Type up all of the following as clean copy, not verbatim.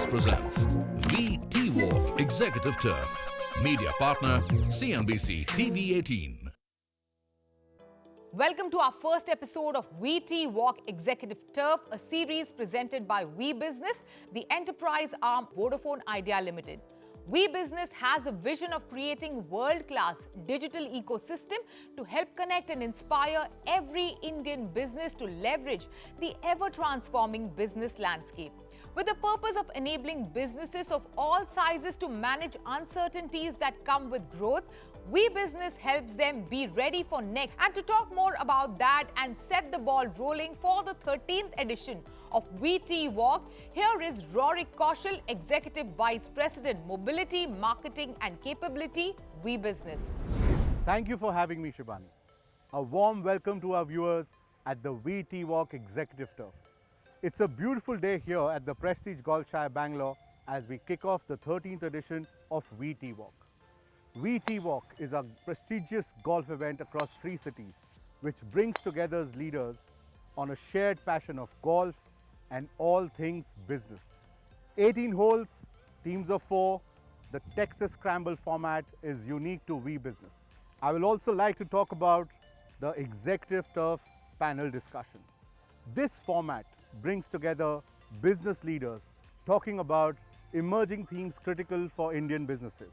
Series presents Vi TeeWalk Executive Turf. Media partner CNBC TV 18. Welcome to our first episode of Vi TeeWalk Executive Turf, a series presented by Vi Business, the enterprise arm Vodafone Idea Limited. Vi Business has a vision of creating world-class digital ecosystem to help connect and inspire every Indian business to leverage the ever-transforming business landscape. With the purpose of enabling businesses of all sizes to manage uncertainties that come with growth, Vi Business helps them be ready for next. And to talk more about that and set the ball rolling for the 13th edition of Vi TeeWalk, here is Rorik Kaushal, Executive Vice President, Mobility, Marketing and Capability, Vi Business. Thank you for having me, Shibani. A warm welcome to our viewers at the Vi TeeWalk Executive Turf. It's a beautiful day here at the Prestige Golfshire, Bangalore, as we kick off the 13th edition of Vi TeeWalk. Vi TeeWalk is a prestigious golf event across 3 cities, which brings together leaders on a shared passion of golf and all things business. 18 holes, teams of 4, the Texas Scramble format is unique to Vi Business. I will also like to talk about the Executive Turf panel discussion. This format brings together business leaders talking about emerging themes critical for Indian businesses.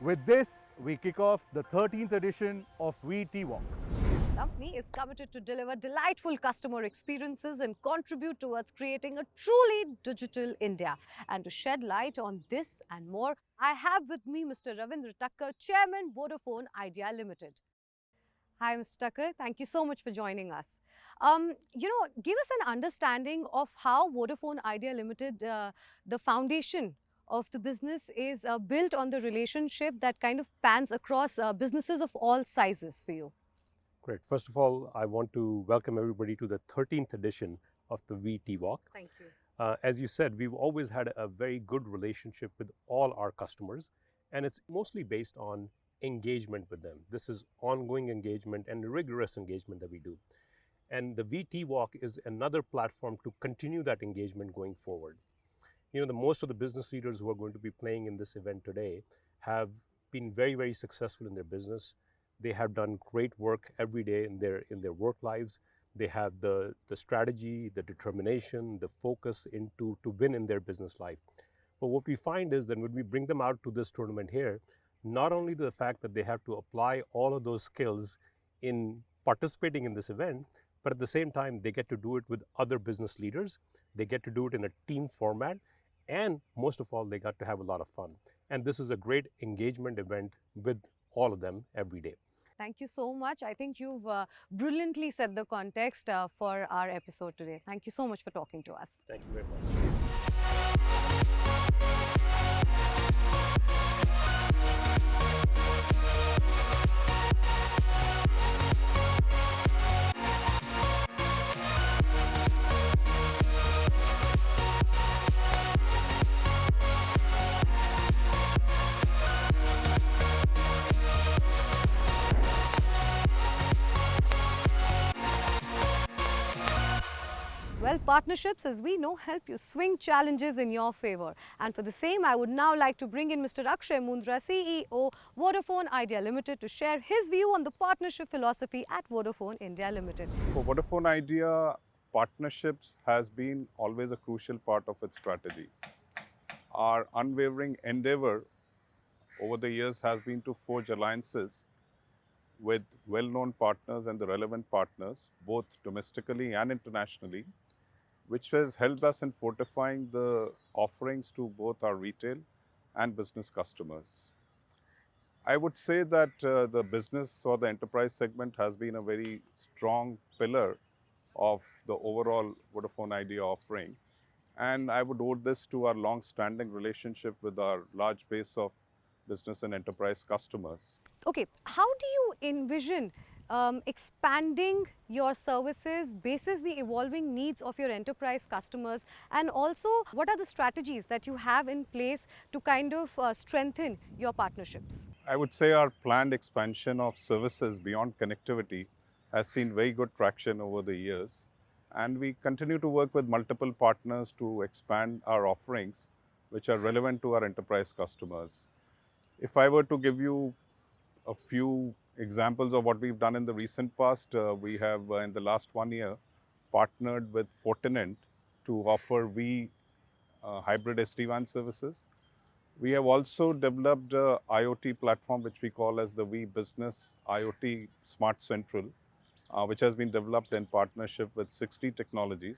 With this, we kick off the 13th edition of Vi TeeWalk. The company is committed to deliver delightful customer experiences and contribute towards creating a truly digital India. And to shed light on this and more, I have with me Mr. Ravindra Thakkar, Chairman, Vodafone Idea Limited. Hi, Mr. Thakkar. Thank you so much for joining us. Give us an understanding of how Vodafone Idea Limited, the foundation of the business is built on the relationship that kind of pans across businesses of all sizes for you. Great. First of all, I want to welcome everybody to the 13th edition of the Vi TeeWalk. Thank you. As you said, we've always had a very good relationship with all our customers, and it's mostly based on engagement with them. This is ongoing engagement and rigorous engagement that we do. And the Vi TeeWalk is another platform to continue that engagement going forward. You know, most of the business leaders who are going to be playing in this event today have been very, very successful in their business. They have done great work every day in their work lives. They have the strategy, the determination, the focus to win in their business life. But what we find is that when we bring them out to this tournament here, not only the fact that they have to apply all of those skills in participating in this event, but at the same time, they get to do it with other business leaders. They get to do it in a team format. And most of all, they got to have a lot of fun. And this is a great engagement event with all of them every day. Thank you so much. I think you've brilliantly set the context for our episode today. Thank you so much for talking to us. Thank you very much. Well, partnerships, as we know, help you swing challenges in your favor. And for the same, I would now like to bring in Mr. Akshay Mundra, CEO, Vodafone Idea Limited, to share his view on the partnership philosophy at Vodafone India Limited. For Vodafone Idea, partnerships has been always a crucial part of its strategy. Our unwavering endeavor over the years has been to forge alliances with well-known partners and the relevant partners, both domestically and internationally, which has helped us in fortifying the offerings to both our retail and business customers. I would say that the business or the enterprise segment has been a very strong pillar of the overall Vodafone Idea offering. And I would owe this to our long-standing relationship with our large base of business and enterprise customers. Okay, how do you envision expanding your services basis the evolving needs of your enterprise customers, and also what are the strategies that you have in place to kind of strengthen your partnerships? I would say our planned expansion of services beyond connectivity has seen very good traction over the years, and we continue to work with multiple partners to expand our offerings which are relevant to our enterprise customers. If I were to give you a few examples of what we've done in the recent past, we have in the last 1 year partnered with Fortinet to offer Vi hybrid SD-WAN services. We have also developed a IoT platform which we call as the Vi Business IoT Smart Central, which has been developed in partnership with 60 technologies.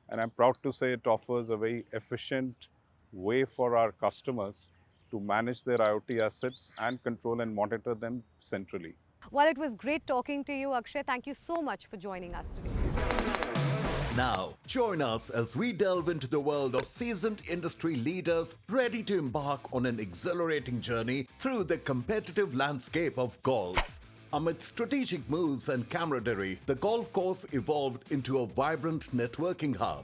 And I'm proud to say it offers a very efficient way for our customers to manage their IoT assets and control and monitor them centrally. Well, it was great talking to you, Akshay. Thank you so much for joining us today. Now, join us as we delve into the world of seasoned industry leaders ready to embark on an exhilarating journey through the competitive landscape of golf. Amid strategic moves and camaraderie, the golf course evolved into a vibrant networking hub.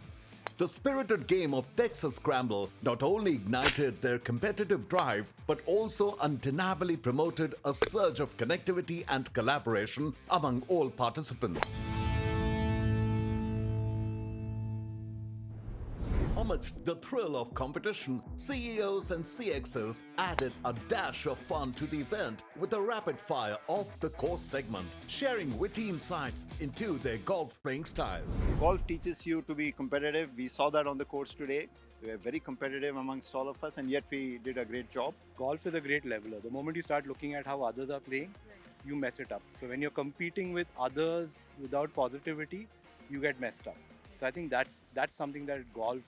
The spirited game of Texas Scramble not only ignited their competitive drive, but also undeniably promoted a surge of connectivity and collaboration among all participants. Amidst the thrill of competition, CEOs and CXOs added a dash of fun to the event with a rapid-fire off-the-course segment, sharing witty insights into their golf-playing styles. Golf teaches you to be competitive. We saw that on the course today. We were very competitive amongst all of us, and yet we did a great job. Golf is a great leveler. The moment you start looking at how others are playing, you mess it up. So when you're competing with others without positivity, you get messed up. So I think that's something that golf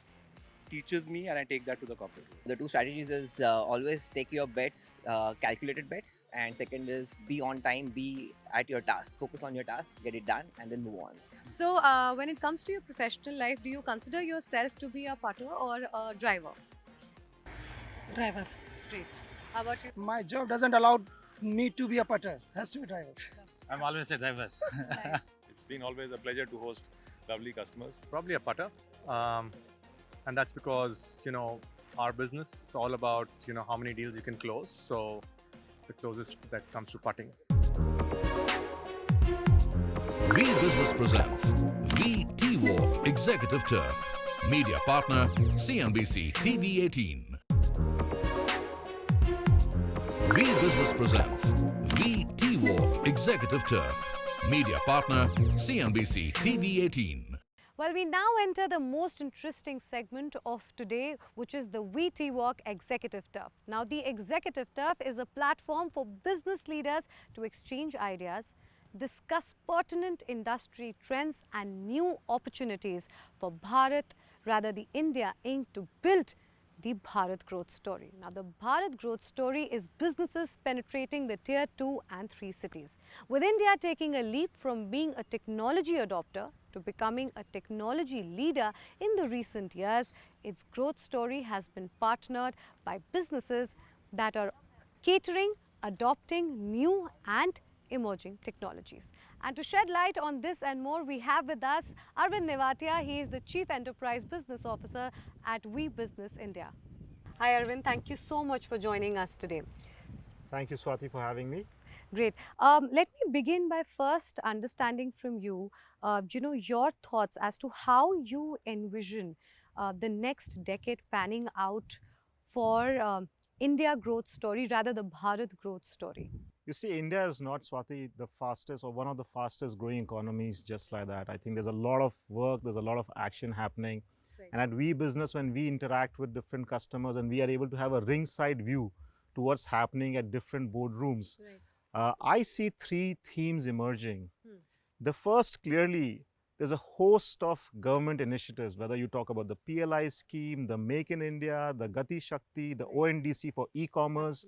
teaches me, and I take that to the corporate world. The two strategies is always take your bets, calculated bets, and second is be on time, be at your task, focus on your task, get it done, and then move on. So, when it comes to your professional life, do you consider yourself to be a putter or a driver? Driver. Great. How about you? My job doesn't allow me to be a putter. Has to be driver. I'm always a driver. Nice. It's been always a pleasure to host lovely customers. Probably a putter. And that's because, our business, it's all about, how many deals you can close. So it's the closest that comes to putting. Vi Business presents Vi TeeWalk Executive Turf. Media partner, CNBC TV 18. Vi Business presents Vi TeeWalk Executive Turf. Media partner, CNBC TV 18. Well, we now enter the most interesting segment of today, which is the Vi TeeWalk Executive Turf. Now, the Executive Turf is a platform for business leaders to exchange ideas, discuss pertinent industry trends and new opportunities for Bharat, rather the India Inc. to build the Bharat growth story. Now, the Bharat growth story is businesses penetrating the tier 2 and 3 cities. With India taking a leap from being a technology adopter to becoming a technology leader in the recent years, its growth story has been partnered by businesses that are catering, adopting new and emerging technologies. And to shed light on this and more, we have with us Arvind Nevatia. He is the Chief Enterprise Business Officer at Vi Business India. Hi Arvind, thank you so much for joining us today. Thank you, Swati, for having me. Great. Let me begin by first understanding from you, your thoughts as to how you envision the next decade panning out for India growth story, rather the Bharat growth story. You see, India is not, Swati, the fastest or one of the fastest growing economies just like that. I think there's a lot of work, there's a lot of action happening. Right. And at Vi Business, when we interact with different customers and we are able to have a ringside view to what's happening at different boardrooms, right. I see three themes emerging. The first, clearly, there's a host of government initiatives, whether you talk about the PLI scheme, the Make in India, the Gati Shakti, the ONDC for e-commerce.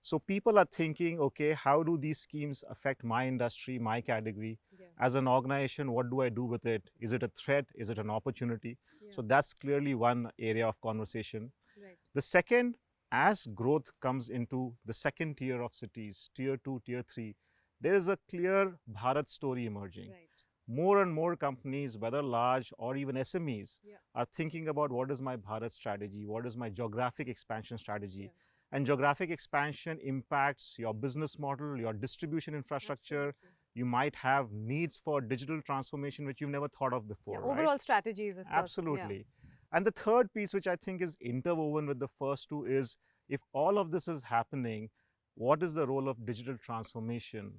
So people are thinking, okay, how do these schemes affect my industry, my category? Yeah. As an organization, what do I do with it? Is it a threat? Is it an opportunity? Yeah. So that's clearly one area of conversation. Right. The second, as growth comes into the second tier of cities, tier 2, tier 3, there is a clear Bharat story emerging. Right. More and more companies, whether large or even SMEs, yeah. are thinking about what is my Bharat strategy, what is my geographic expansion strategy. Yeah. And geographic expansion impacts your business model, your distribution infrastructure. Absolutely. You might have needs for digital transformation, which you've never thought of before. Yeah, overall strategies, of course. Absolutely. And the third piece, which I think is interwoven with the first two, is if all of this is happening, what is the role of digital transformation?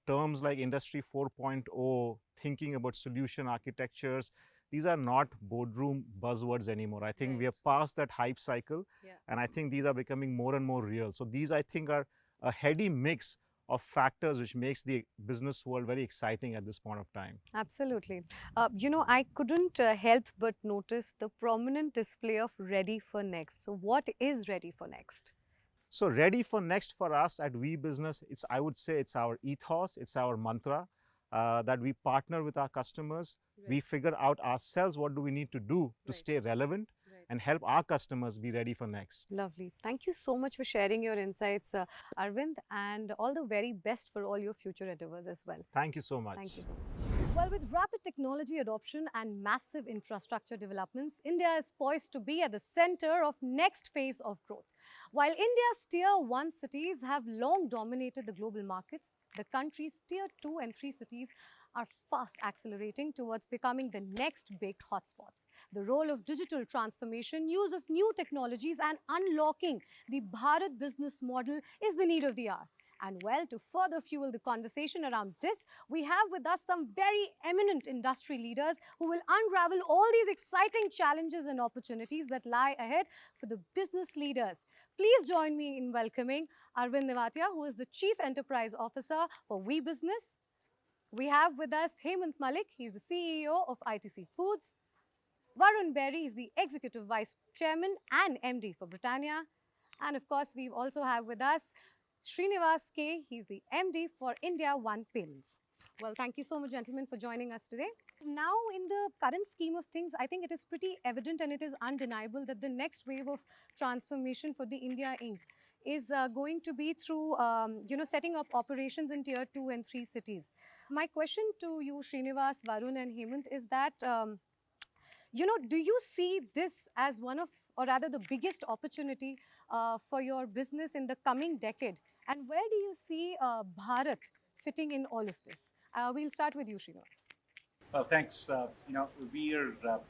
Terms like Industry 4.0, thinking about solution architectures, these are not boardroom buzzwords anymore. I think we are past that hype cycle, and I think these are becoming more and more real. So these, I think, are a heady mix of factors which makes the business world very exciting at this point of time. Absolutely. I couldn't help but notice the prominent display of Ready for Next. So what is Ready for Next? So Ready for Next for us at We Business, I would say it's our ethos, it's our mantra, that we partner with our customers. We figure out ourselves what do we need to do to stay relevant and help our customers be ready for next. Lovely. Thank you so much for sharing your insights, Arvind, and all the very best for all your future endeavors as well. Thank you so much. Thank you so much. Well, with rapid technology adoption and massive infrastructure developments, India is poised to be at the center of next phase of growth. While India's Tier 1 cities have long dominated the global markets, the country's Tier 2 and 3 cities are fast accelerating towards becoming the next big hotspots. The role of digital transformation, use of new technologies and unlocking the Bharat business model is the need of the hour. And well, to further fuel the conversation around this, we have with us some very eminent industry leaders who will unravel all these exciting challenges and opportunities that lie ahead for the business leaders. Please join me in welcoming Arvind Nevatia, who is the Chief Enterprise Officer for We Business. We have with us Hemant Malik, he's the CEO of ITC Foods. Varun Berry is the Executive Vice Chairman and MD for Britannia. And of course, we also have with us Srinivas K, he's the MD for India One Payments. Well, thank you so much, gentlemen, for joining us today. Now, in the current scheme of things, I think it is pretty evident and it is undeniable that the next wave of transformation for the India Inc. is going to be through, setting up operations in Tier 2 and 3 cities. My question to you, Srinivas, Varun and Hemant, is that, do you see this as one of, or rather the biggest opportunity for your business in the coming decade? And where do you see Bharat fitting in all of this? We'll start with you, Srinivas. Well, thanks. We are,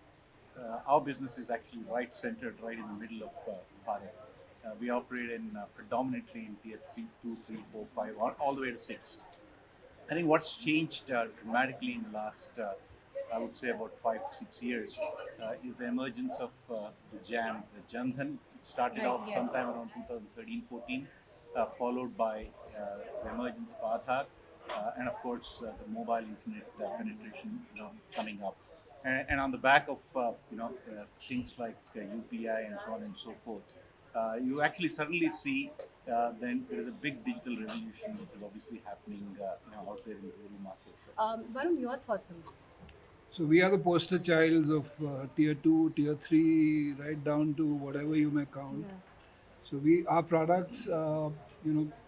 our business is actually right centered, right in the middle of Bharat. We operate in predominantly in Tier 3, 2, 3, 4, 5, all the way to 6. I think what's changed dramatically in the last, I would say about 5 to 6 years, is the emergence of the JAM, the Jan Dhan. It started off sometime around 2013-14, followed by the emergence of Aadhaar, and of course the mobile internet penetration, coming up. And on the back of things like UPI and so on and so forth, you actually suddenly see then there is a big digital revolution which is obviously happening out there in the rural market. Varun, your thoughts on this? So we are the poster childs of Tier 2, Tier 3, right down to whatever you may count. Yeah. So our products,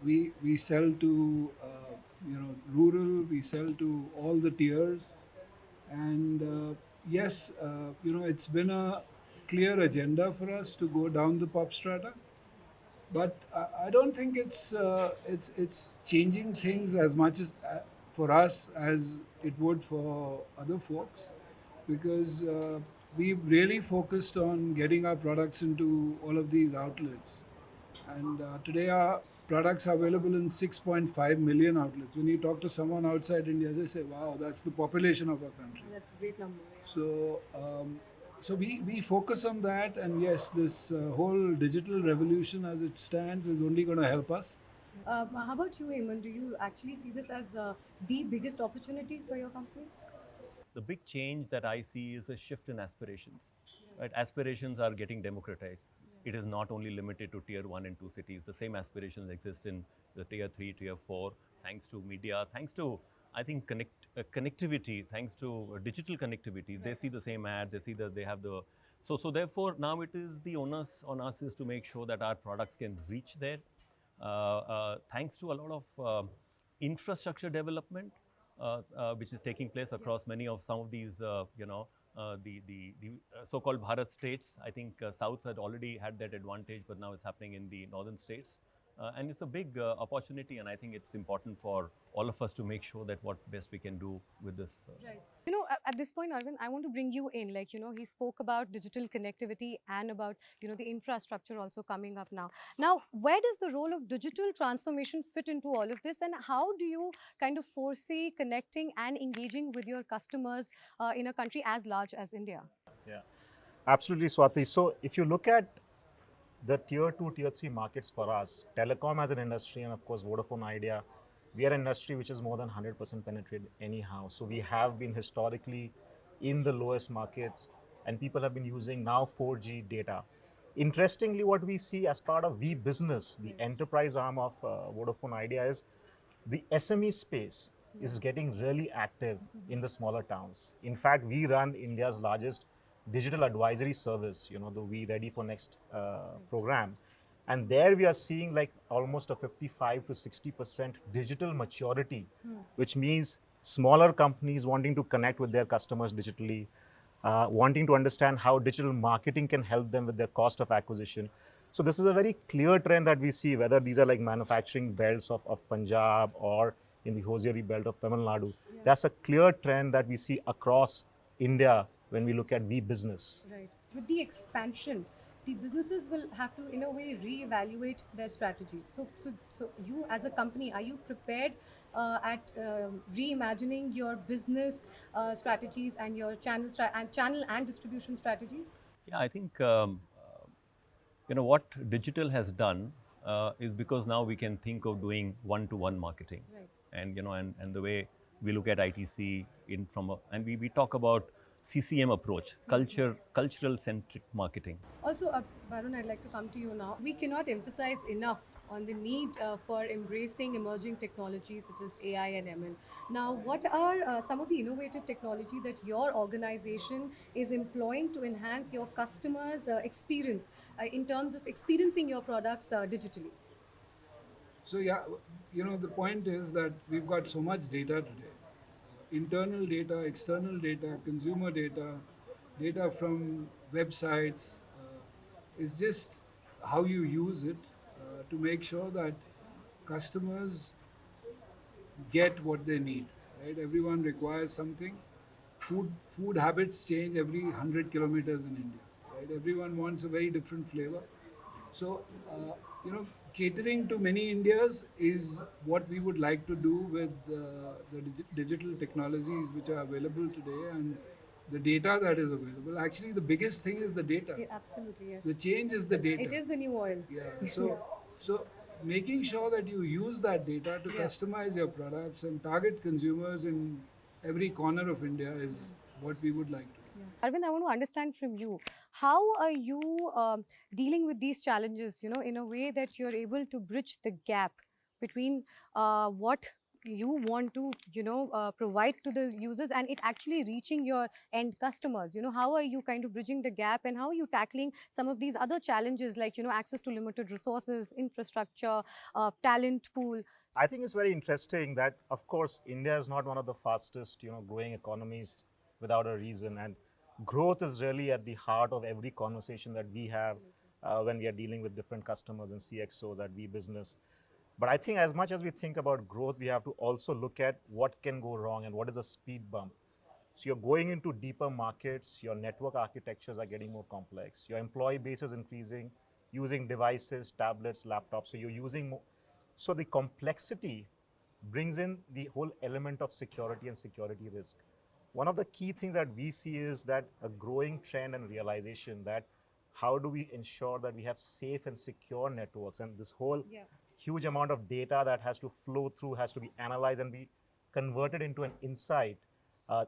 we sell to rural, we sell to all the tiers, and yes, it's been a clear agenda for us to go down the pop strata, but I don't think it's changing things as much as for us as it would for other folks, because we've really focused on getting our products into all of these outlets, and today our products are available in 6.5 million outlets. When you talk to someone outside India, they say, wow, that's the population of our country. That's a great number. So, so we focus on that, and yes, this whole digital revolution as it stands is only going to help us. How about you, Hemant? Do you actually see this as the biggest opportunity for your company? The big change that I see is a shift in aspirations. Right? Aspirations are getting democratized. It is not only limited to Tier 1 and 2 cities. The same aspirations exist in the Tier 3, Tier 4, thanks to media, thanks to, I think, connectivity, thanks to digital connectivity. Right. They see the same ad, they see that they have the... So therefore, now it is the onus on us is to make sure that our products can reach there. Thanks to a lot of infrastructure development, which is taking place across some of these, the so-called Bharat states. I think South had already had that advantage, but now it's happening in the northern states. And it's a big opportunity, and I think it's important for all of us to make sure that what best we can do with this. Right. You know, at this point, Arvind, I want to bring you in. Like, you know, he spoke about digital connectivity and about, you know, the infrastructure also coming up now. Now, where does the role of digital transformation fit into all of this, and how do you kind of foresee connecting and engaging with your customers in a country as large as India? Yeah, absolutely, Swati. So if you look at the tier 2, tier 3 markets for us, telecom as an industry, and of course Vodafone Idea, we are an industry which is more than 100% penetrated anyhow. So we have been historically in the lowest markets, and people have been using now 4G data. Interestingly, what we see as part of Vi Business, the enterprise arm of Vodafone Idea, is the SME space is getting really active in the smaller towns. In fact, we run India's largest digital advisory service, you know, the We ReadyForNext program. And there we are seeing like almost a 55 to 60% digital maturity, which means smaller companies wanting to connect with their customers digitally, wanting to understand how digital marketing can help them with their cost of acquisition. So this is a very clear trend that we see, whether these are like manufacturing belts of Punjab or in the hosiery belt of Tamil Nadu. Yeah. That's a clear trend that we see across India when we look at Vi Business. Right. With the expansion, the businesses will have to, in a way, reevaluate their strategies. So you as a company, are you prepared at reimagining your business strategies and your channel and distribution strategies? Yeah, I think you know what digital has done is because now we can think of doing one-to-one marketing, right. And you know, and the way we look at ITC and we talk about CCM approach, cultural centric marketing. Also, Varun, I'd like to come to you now. We cannot emphasize enough on the need for embracing emerging technologies such as AI and ML. Now, what are some of the innovative technology that your organization is employing to enhance your customers' experience in terms of experiencing your products digitally? So yeah, you know, the point is that we've got so much data today. Internal data, external data, consumer data, data from websites, is just how you use it to make sure that customers get what they need, right? Everyone requires something. Food habits change every 100 kilometers in India, right? Everyone wants a very different flavor. So, you know, catering to many Indias is what we would like to do with the digital technologies which are available today and the data that is available. Actually, the biggest thing is the data. Yeah, absolutely, yes. The change is the data. It is the new oil. Yeah. So making sure that you use that data to customize your products and target consumers in every corner of India is what we would like to do. Yeah. Arvind, I want to understand from you, how are you dealing with these challenges, you know, in a way that you're able to bridge the gap between what you want to, you know, provide to the users and it actually reaching your end customers? You know, how are you kind of bridging the gap, and how are you tackling some of these other challenges like, you know, access to limited resources, infrastructure, talent pool? I think it's very interesting that, of course, India is not one of the fastest, you know, growing economies without a reason, and growth is really at the heart of every conversation that we have when we are dealing with different customers and CXOs at Vi Business. But I think as much as we think about growth, we have to also look at what can go wrong and what is a speed bump. So you're going into deeper markets, your network architectures are getting more complex, your employee base is increasing, using devices, tablets, laptops, so you're using more. So the complexity brings in the whole element of security and security risk. One of the key things that we see is that a growing trend and realization that how do we ensure that we have safe and secure networks, and this whole huge amount of data that has to flow through, has to be analyzed and be converted into an insight.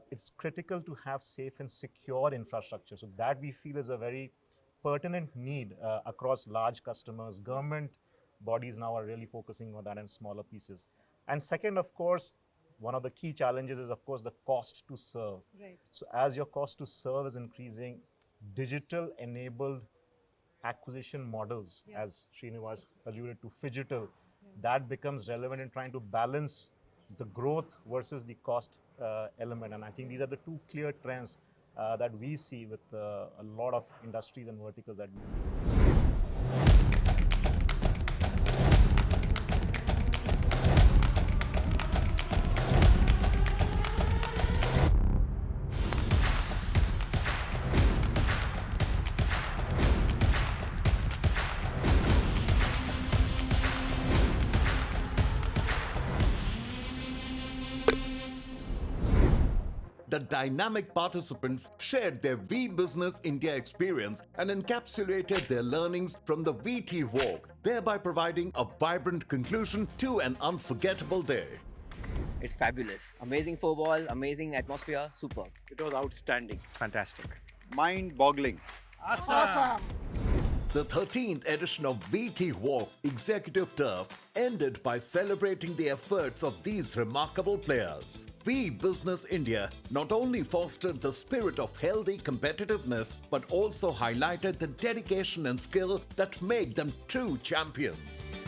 It's critical to have safe and secure infrastructure. So that we feel is a very pertinent need across large customers. Government bodies now are really focusing on that and smaller pieces. And second, of course, one of the key challenges is, of course, the cost to serve. Right. So as your cost to serve is increasing, digital-enabled acquisition models, as Srinivas alluded to, phygital, that becomes relevant in trying to balance the growth versus the cost element. And I think these are the two clear trends that we see with a lot of industries and verticals that we The dynamic participants shared their Vi Business India experience and encapsulated their learnings from the Vi TeeWalk, thereby providing a vibrant conclusion to an unforgettable day. It's fabulous. Amazing football, amazing atmosphere, superb. It was outstanding. Fantastic. Mind-boggling. Awesome. The 13th edition of Vi TeeWalk Executive Turf ended by celebrating the efforts of these remarkable players. Vi Business India not only fostered the spirit of healthy competitiveness but also highlighted the dedication and skill that make them true champions.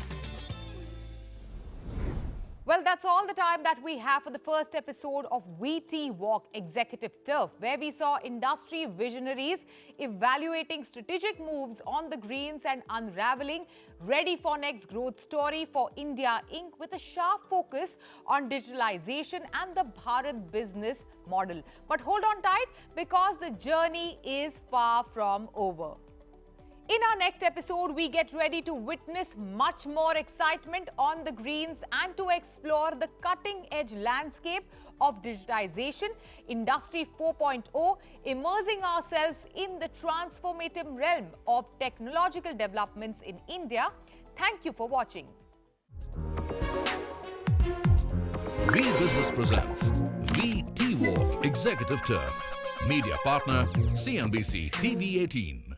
Well, that's all the time that we have for the first episode of Vi TeeWalk Executive Turf, where we saw industry visionaries evaluating strategic moves on the greens and unraveling ReadyForNext growth story for India Inc. with a sharp focus on digitalization and the Bharat business model. But hold on tight, because the journey is far from over. In our next episode, we get ready to witness much more excitement on the greens and to explore the cutting-edge landscape of digitization, Industry 4.0, immersing ourselves in the transformative realm of technological developments in India. Thank you for watching. Vi Business presents Vi TeeWalk Executive Turf. Media partner, CNBC TV 18.